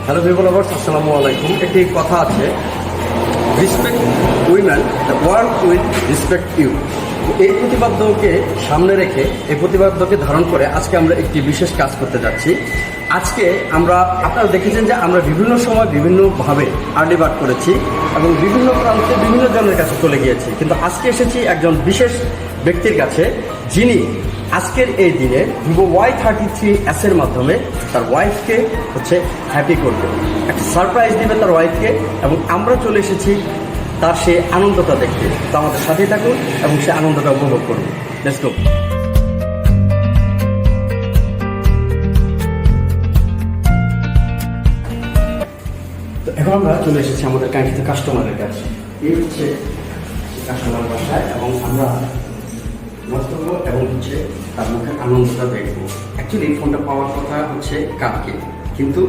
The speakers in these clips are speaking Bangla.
হ্যালো ভিভো লাভার্স, আসসালামু আলাইকুম। একটি কথা আছে, respect women, the world will respect you. এই প্রতিপাদ্যকে সামনে রেখে, এই প্রতিপাদ্যকে ধারণ করে আজকে আমরা একটি বিশেষ কাজ করতে যাচ্ছি। আজকে আপনারা দেখেছেন যে আমরা বিভিন্ন সময় বিভিন্নভাবে আর্লি বার্ড করেছি এবং বিভিন্ন প্রান্তে বিভিন্ন জনের কাছে চলে গিয়েছি, কিন্তু আজকে এসেছি একজন বিশেষ ব্যক্তির কাছে, যিনি আজকের এই দিনে ভিভো Y33s এর মাধ্যমে তার ওয়াইফকে হ্যাপি করবে, একটা সারপ্রাইজ দিবে তার ওয়াইফকে, এবং আমরা চলে এসেছি তার সেই আনন্দটা দেখতে। তো আমাদের সাথেই থাকুন এবং সে আনন্দটা উপভোগ করুন। Let's go. তো এখন আমরা চলে এসেছি আমাদের কাঙ্ক্ষিত কাস্টমারের কাছে। এই হচ্ছে কাস্টমার বাসায়, এবং আমরা বক্তব্য এবং তার মুখের আনন্দটা দেখবো। অ্যাকচুয়ালি ফোনটা পাওয়ার কথা কালকে, কিন্তু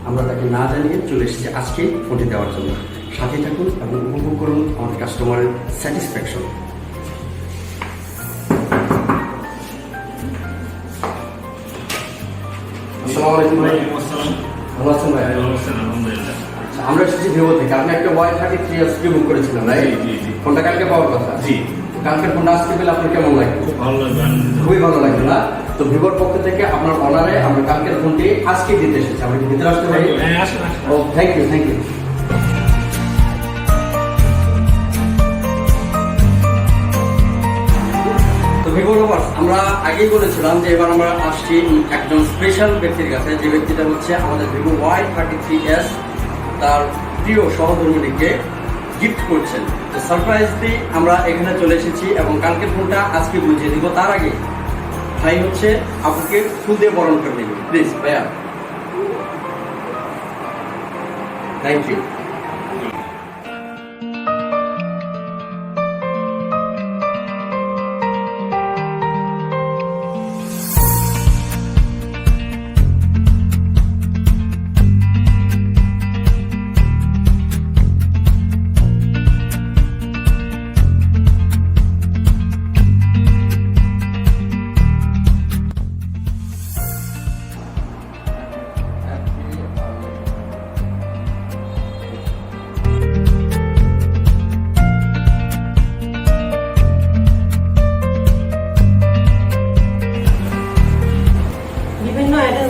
আমরা তাকে না জানিয়ে চলে এসেছি আজকেই ফোনটি দেওয়ার জন্য। সাথে থাকুন এবং উপভোগ করুন আমাদের কাস্টমারের স্যাটিসফ্যাকশন। আসসালামু আলাইকুম ভাই। ভালো আছেন ভাই? আমরা এসেছি ভিভো থেকে। আপনি একটা Y33s বুক করেছিলেন, রাইট? ফোনটা কালকে পাওয়ার কথা। জি। কালকের ফোনটা আজকে পেলে আপনার কেমন লাগবে? খুবই ভালো লাগবে না? তো ভিভোর পক্ষ থেকে আপনার অনারে আমরা কালকের ফোনটি আজকে দিতে এসেছি। আমরা কি ভিতরে আসতে পারি? ও, থ্যাংক ইউ, থ্যাংক ইউ। তো ভিভো লাভার্স, আমরা আগেই বলেছিলাম যে এবার আমরা আসছি একজন স্পেশাল ব্যক্তির কাছে, যে ব্যক্তিটা আমাদের ভিভো Y33s তার প্রিয় সহধর্মিণীকে গিফট করছেন। তো সারপ্রাইজলি আমরা এখানে চলে এসেছি এবং কালকের ফোনটা আজকে বুঝিয়ে দিব। তার আগে ভাই আপনাকে ফুল দিয়ে বরণ করে নেবেন, প্লিজ ভাইয়া। Thank you.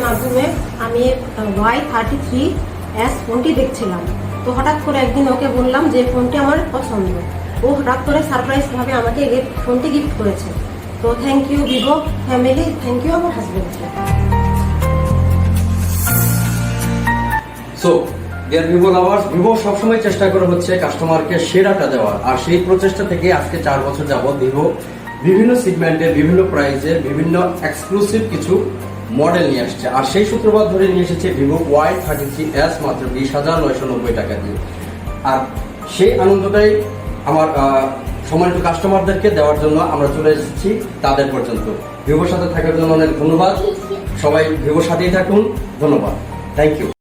মাধ্যমে আমি Y33s ফোনটি দেখছিলাম। তো হঠাৎ করে একদিন ওকে বললাম যে ফোনটি আমার পছন্দ। ও হঠাৎ করে সারপ্রাইজ ভাবে আমাকে ফোনটি গিফট করেছে। তো thank you Vivo family, thank you আমার হাজবেন্ডকে। So dear Vivo lovers, Vivo সবসময় চেষ্টা করে কাস্টমারকে সেরাটা দেওয়ার, আর সেই প্রচেষ্টা থেকে আজকে 4 বছর যাবত ভিভো বিভিন্ন সেগমেন্টে, বিভিন্ন প্রাইসে, বিভিন্ন এক্সক্লুসিভ কিছু মডেল নিয়ে আসছে। আর সেই সূত্রপাত ধরে নিয়ে এসেছে ভিভো Y33s মাত্র 20,990 টাকা দিয়ে। আর সেই আনন্দটাই আমার সম্মানিত কাস্টমারদেরকে দেওয়ার জন্য আমরা চলে এসেছি তাদের পর্যন্ত। ভিভোর সাথে থাকার জন্য অনেক ধন্যবাদ। সবাই ভিভোর সাথেই থাকুন। ধন্যবাদ, থ্যাংক ইউ।